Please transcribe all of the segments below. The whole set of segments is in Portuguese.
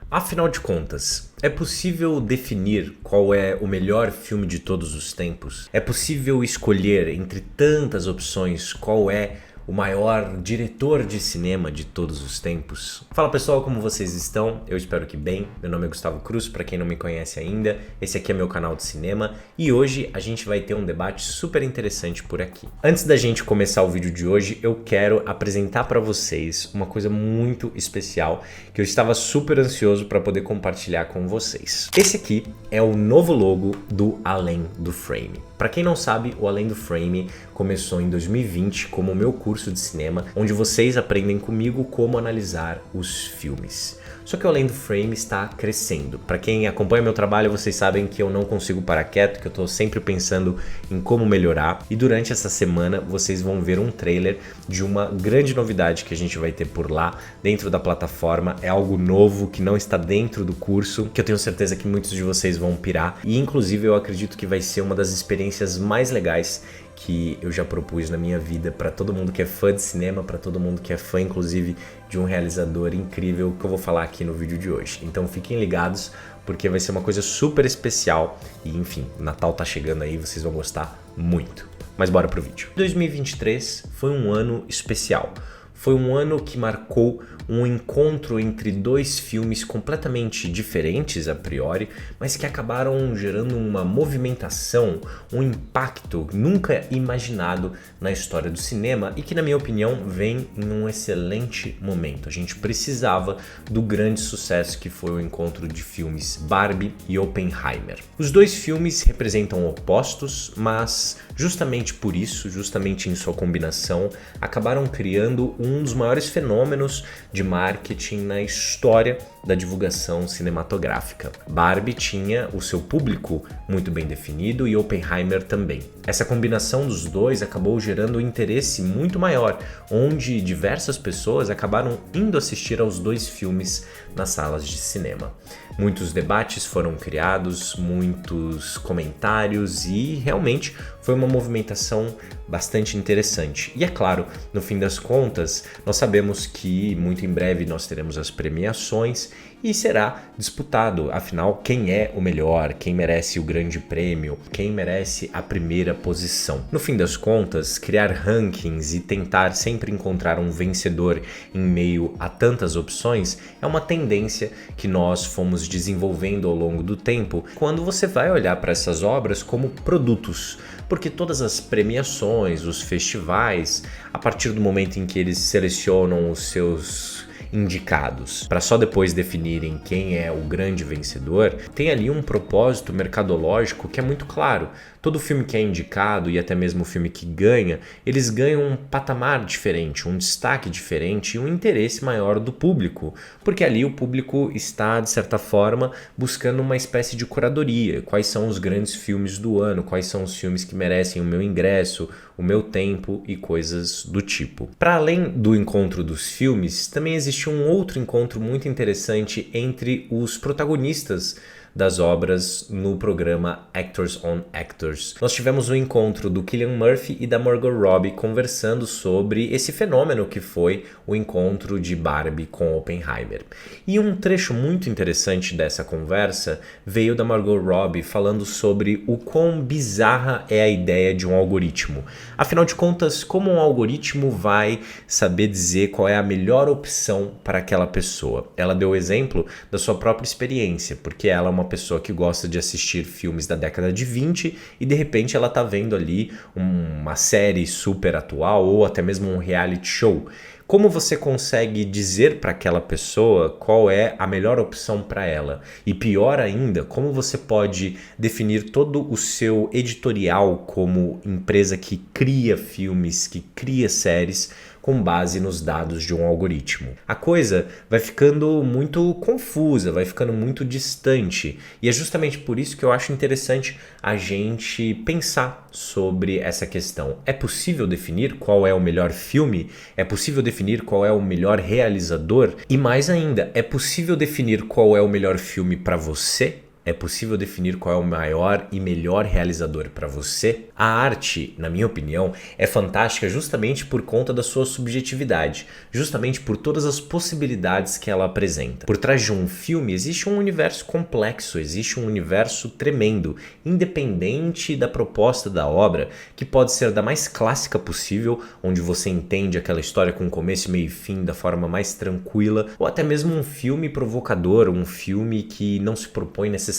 Afinal de contas, é possível definir qual é o melhor filme de todos os tempos? É possível escolher entre tantas opções qual é o maior diretor de cinema de todos os tempos? Fala pessoal, como vocês estão? Eu espero que bem. Meu nome é Gustavo Cruz, para quem não me conhece ainda. Esse aqui é meu canal de cinema e hoje a gente vai ter um debate super interessante por aqui. Antes da gente começar o vídeo de hoje, eu quero apresentar para vocês uma coisa muito especial que eu estava super ansioso para poder compartilhar com vocês. Esse aqui é o novo logo do Além do Frame. Para quem não sabe, o Além do Frame começou em 2020 como o meu curso de cinema, onde vocês aprendem comigo como analisar os filmes. Só que o Além do Frame está crescendo. Para quem acompanha meu trabalho, vocês sabem que eu não consigo parar quieto, que eu estou sempre pensando em como melhorar. E durante essa semana vocês vão ver um trailer de uma grande novidade que a gente vai ter por lá, dentro da plataforma. É algo novo que não está dentro do curso, que eu tenho certeza que muitos de vocês vão pirar. E inclusive eu acredito que vai ser uma das experiências mais legais que eu já propus na minha vida para todo mundo que é fã de cinema, para todo mundo que é fã, inclusive, de um realizador incrível que eu vou falar aqui no vídeo de hoje. Então fiquem ligados, porque vai ser uma coisa super especial e, enfim, Natal tá chegando aí, vocês vão gostar muito. Mas bora pro vídeo. 2023 foi um ano especial. Foi um ano que marcou um encontro entre dois filmes completamente diferentes a priori, mas que acabaram gerando uma movimentação, um impacto nunca imaginado na história do cinema e que, na minha opinião, vem em um excelente momento. A gente precisava do grande sucesso que foi o encontro de filmes Barbie e Oppenheimer. Os dois filmes representam opostos, mas justamente por isso, justamente em sua combinação, acabaram criando um dos maiores fenômenos de marketing na história da divulgação cinematográfica. Barbie tinha o seu público muito bem definido e Oppenheimer também. Essa combinação dos dois acabou gerando um interesse muito maior, onde diversas pessoas acabaram indo assistir aos dois filmes nas salas de cinema. Muitos debates foram criados, muitos comentários e realmente foi uma movimentação bastante interessante. E é claro, no fim das contas, nós sabemos que muito em breve nós teremos as premiações e será disputado, afinal, quem é o melhor, quem merece o grande prêmio, quem merece a primeira posição. No fim das contas, criar rankings e tentar sempre encontrar um vencedor em meio a tantas opções é uma tendência que nós fomos desenvolvendo ao longo do tempo quando você vai olhar para essas obras como produtos. Porque todas as premiações, os festivais, a partir do momento em que eles selecionam os seus indicados para só depois definirem quem é o grande vencedor, tem ali um propósito mercadológico que é muito claro. Todo filme que é indicado e até mesmo o filme que ganha, eles ganham um patamar diferente, um destaque diferente e um interesse maior do público, porque ali o público está, de certa forma, buscando uma espécie de curadoria. Quais são os grandes filmes do ano, quais são os filmes que merecem o meu ingresso, o meu tempo e coisas do tipo. Para além do encontro dos filmes, também existe um outro encontro muito interessante entre os protagonistas das obras no programa Actors on Actors. Nós tivemos o encontro do Cillian Murphy e da Margot Robbie conversando sobre esse fenômeno que foi o encontro de Barbie com Oppenheimer. E um trecho muito interessante dessa conversa veio da Margot Robbie falando sobre o quão bizarra é a ideia de um algoritmo. Afinal de contas, como um algoritmo vai saber dizer qual é a melhor opção para aquela pessoa? Ela deu o exemplo da sua própria experiência, porque ela é uma pessoa que gosta de assistir filmes da década de 20 e de repente ela tá vendo ali uma série super atual ou até mesmo um reality show. Como você consegue dizer para aquela pessoa qual é a melhor opção para ela? E pior ainda, como você pode definir todo o seu editorial como empresa que cria filmes, que cria séries com base nos dados de um algoritmo? A coisa vai ficando muito confusa, vai ficando muito distante. E é justamente por isso que eu acho interessante a gente pensar sobre essa questão. É possível definir qual é o melhor filme? É possível definir qual é o melhor realizador? E mais ainda, é possível definir qual é o melhor filme para você? É possível definir qual é o maior e melhor realizador para você? A arte, na minha opinião, é fantástica justamente por conta da sua subjetividade, justamente por todas as possibilidades que ela apresenta. Por trás de um filme existe um universo complexo, existe um universo tremendo, independente da proposta da obra, que pode ser da mais clássica possível, onde você entende aquela história com começo, meio e fim da forma mais tranquila, ou até mesmo um filme provocador, um filme que não se propõe necessariamente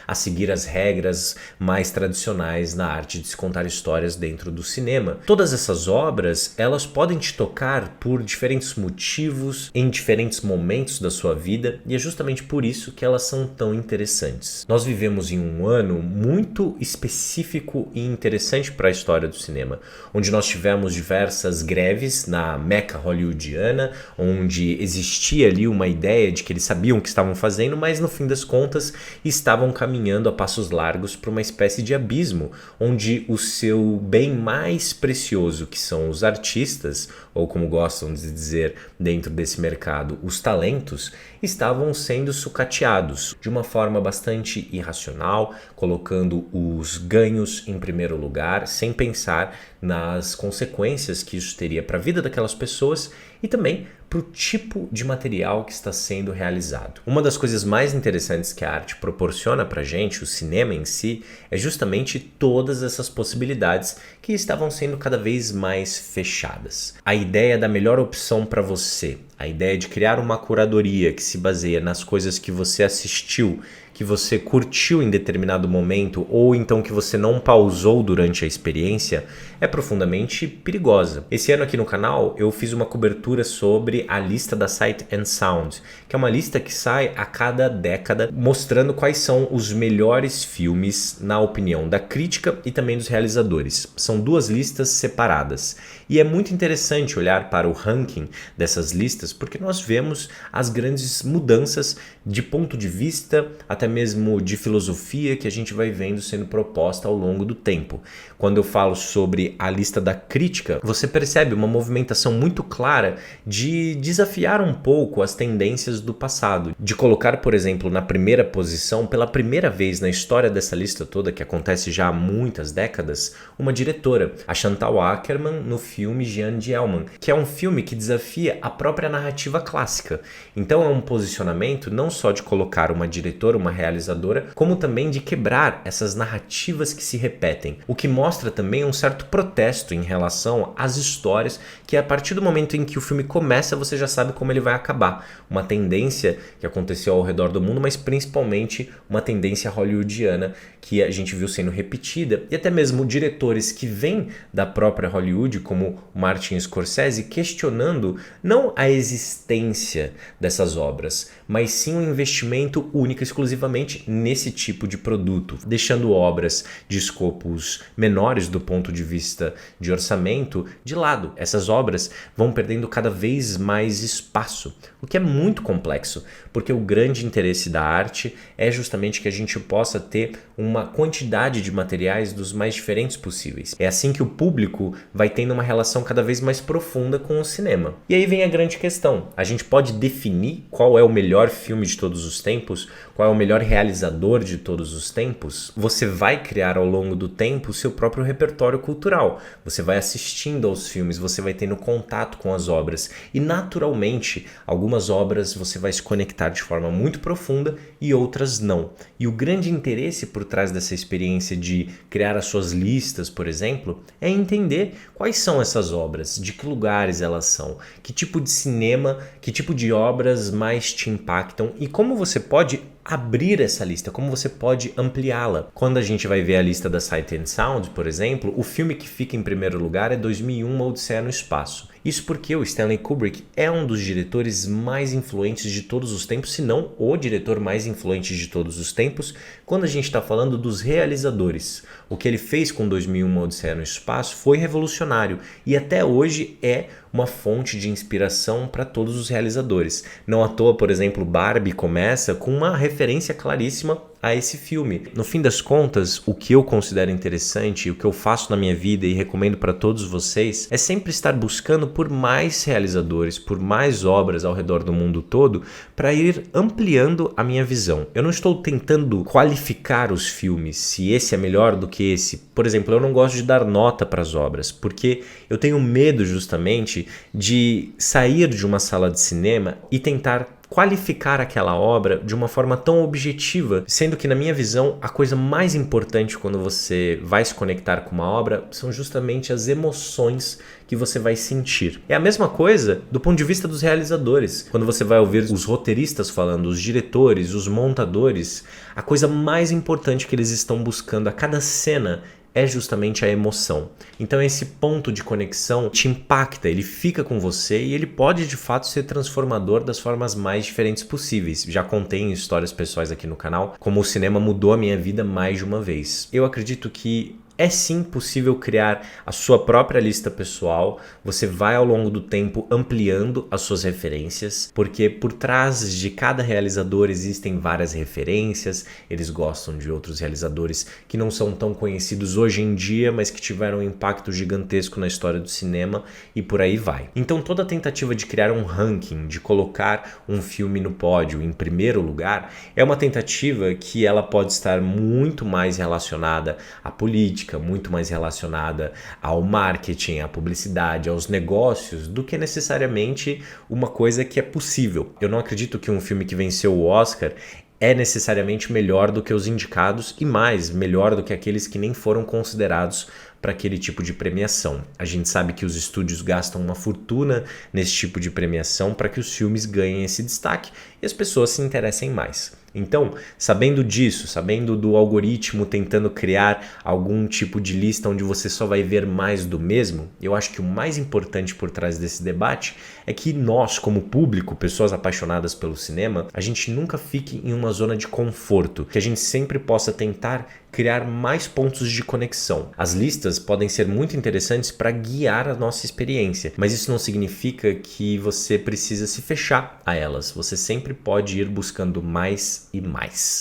a seguir as regras mais tradicionais na arte de se contar histórias dentro do cinema. Todas essas obras, elas podem te tocar por diferentes motivos, em diferentes momentos da sua vida, e é justamente por isso que elas são tão interessantes. Nós vivemos em um ano muito específico e interessante para a história do cinema, onde nós tivemos diversas greves na meca hollywoodiana, onde existia ali uma ideia de que eles sabiam o que estavam fazendo, mas no fim das contas estavam caminhando a passos largos para uma espécie de abismo, onde o seu bem mais precioso, que são os artistas, ou como gostam de dizer dentro desse mercado, os talentos, estavam sendo sucateados de uma forma bastante irracional, colocando os ganhos em primeiro lugar, sem pensar nas consequências que isso teria para a vida daquelas pessoas e também para o tipo de material que está sendo realizado. Uma das coisas mais interessantes que a arte proporciona para a gente, o cinema em si, é justamente todas essas possibilidades que estavam sendo cada vez mais fechadas. A ideia da melhor opção para você, a ideia de criar uma curadoria que se baseia nas coisas que você assistiu, que você curtiu em determinado momento ou então que você não pausou durante a experiência, é profundamente perigosa. Esse ano aqui no canal eu fiz uma cobertura sobre a lista da Sight and Sound, que é uma lista que sai a cada década mostrando quais são os melhores filmes na opinião da crítica e também dos realizadores. São duas listas separadas. E é muito interessante olhar para o ranking dessas listas porque nós vemos as grandes mudanças de ponto de vista, até mesmo de filosofia que a gente vai vendo sendo proposta ao longo do tempo. Quando eu falo sobre a lista da crítica, você percebe uma movimentação muito clara de desafiar um pouco as tendências do passado, de colocar, por exemplo, na primeira posição, pela primeira vez na história dessa lista toda, que acontece já há muitas décadas, uma diretora, a Chantal Akerman, no filme Jeanne Dielman, que é um filme que desafia a própria narrativa clássica. Então é um posicionamento não só de colocar uma diretora, uma realizadora, como também de quebrar essas narrativas que se repetem, o que mostra também um certo protesto em relação às histórias que a partir do momento em que o filme começa você já sabe como ele vai acabar, uma tendência que aconteceu ao redor do mundo, mas principalmente uma tendência hollywoodiana que a gente viu sendo repetida e até mesmo diretores que vêm da própria Hollywood, como Martin Scorsese, questionando não a existência dessas obras, mas sim um investimento único exclusivamente nesse tipo de produto, deixando obras de escopos menores do ponto de vista de orçamento de lado. Essas obras vão perdendo cada vez mais espaço, o que é muito complexo, porque o grande interesse da arte é justamente que a gente possa ter uma quantidade de materiais dos mais diferentes possíveis. É assim que o público vai tendo uma relação cada vez mais profunda com o cinema. E aí vem a grande questão, a gente pode definir qual é o melhor filme de todos os tempos, qual é o melhor realizador de todos os tempos? Você vai criar ao longo do tempo o seu próprio repertório cultural, você vai assistindo aos filmes, você vai tendo contato com as obras e naturalmente algumas obras você vai se conectar de forma muito profunda e outras não. E o grande interesse por trás dessa experiência de criar as suas listas, por exemplo, é entender quais são essas obras, de que lugares elas são, que tipo de cinema, que tipo de obras mais te impactam e como você pode abrir essa lista, como você pode ampliá-la. Quando a gente vai ver a lista da Sight and Sound, por exemplo, o filme que fica em primeiro lugar é 2001, Uma Odisseia no Espaço. Isso porque o Stanley Kubrick é um dos diretores mais influentes de todos os tempos, se não o diretor mais influente de todos os tempos, quando a gente está falando dos realizadores. O que ele fez com 2001, Uma Odisseia no Espaço foi revolucionário e até hoje é uma fonte de inspiração para todos os realizadores. Não à toa, por exemplo, Barbie começa com uma referência claríssima a esse filme. No fim das contas, o que eu considero interessante, o que eu faço na minha vida e recomendo para todos vocês, é sempre estar buscando por mais realizadores, por mais obras ao redor do mundo todo, para ir ampliando a minha visão. Eu não estou tentando qualificar os filmes, se esse é melhor do que esse. Por exemplo, eu não gosto de dar nota para as obras, porque eu tenho medo justamente de sair de uma sala de cinema e tentar qualificar aquela obra de uma forma tão objetiva, sendo que, na minha visão, a coisa mais importante quando você vai se conectar com uma obra são justamente as emoções que você vai sentir. É a mesma coisa do ponto de vista dos realizadores. Quando você vai ouvir os roteiristas falando, os diretores, os montadores, a coisa mais importante que eles estão buscando a cada cena é justamente a emoção. Então esse ponto de conexão te impacta, ele fica com você e ele pode de fato ser transformador das formas mais diferentes possíveis. Já contei em histórias pessoais aqui no canal como o cinema mudou a minha vida mais de uma vez. Eu acredito que é sim possível criar a sua própria lista pessoal, você vai ao longo do tempo ampliando as suas referências, porque por trás de cada realizador existem várias referências, eles gostam de outros realizadores que não são tão conhecidos hoje em dia, mas que tiveram um impacto gigantesco na história do cinema e por aí vai. Então toda tentativa de criar um ranking, de colocar um filme no pódio em primeiro lugar, é uma tentativa que ela pode estar muito mais relacionada à política, muito mais relacionada ao marketing, à publicidade, aos negócios, do que necessariamente uma coisa que é possível. Eu não acredito que um filme que venceu o Oscar é necessariamente melhor do que os indicados e mais, melhor do que aqueles que nem foram considerados para aquele tipo de premiação. A gente sabe que os estúdios gastam uma fortuna nesse tipo de premiação para que os filmes ganhem esse destaque e as pessoas se interessem mais. Então, sabendo disso, sabendo do algoritmo tentando criar algum tipo de lista onde você só vai ver mais do mesmo, eu acho que o mais importante por trás desse debate é que nós, como público, pessoas apaixonadas pelo cinema, a gente nunca fique em uma zona de conforto, que a gente sempre possa tentar criar mais pontos de conexão. As listas podem ser muito interessantes para guiar a nossa experiência, mas isso não significa que você precisa se fechar a elas. Você sempre pode ir buscando mais e mais.